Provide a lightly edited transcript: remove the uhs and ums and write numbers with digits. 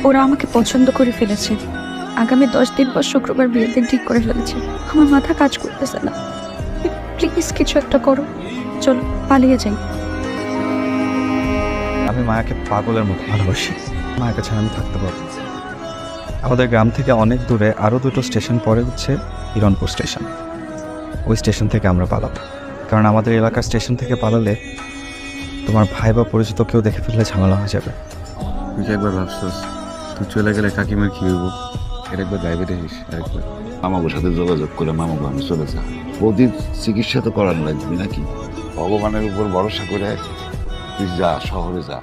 ওরা আমাকে পছন্দ করে ফেলেছে। আগামী 10 দিন পর শুক্রবার বিয়ের দিন ঠিক করে ফেলেছে। আমার মাথা কাজ করতেছে না। প্লিজ কিছু একটা করো, চলো পালিয়ে যাই। আমি মায়াকে পাগলের মতো ভালোবাসি। মায়াকে ছাড়া আমি থাকতে পারবো না। আমাদের গ্রাম থেকে অনেক দূরে আরও 2টো স্টেশন পরে হচ্ছে হিরণপুর স্টেশন। ওই স্টেশন থেকে আমরা পালাবো, কারণ আমাদের এলাকার স্টেশন থেকে পালালে তোমার ভাই বা পরিচিত কেউ দেখে ফেললে ঝামেলা হয়ে যাবে। তুই কি একবার ভাবছস তুই চলে গেলে কাকিমার কি হইব? এটা একবার গাইবে দেখিস আরেকবার। মামার সাথে যোগাযোগ করে মামাকে আমি চলে যা। বৌদির চিকিৎসা তো করার লাগবে নাকি? ভগবানের উপর ভরসা করে তুই যা, শহরে যা।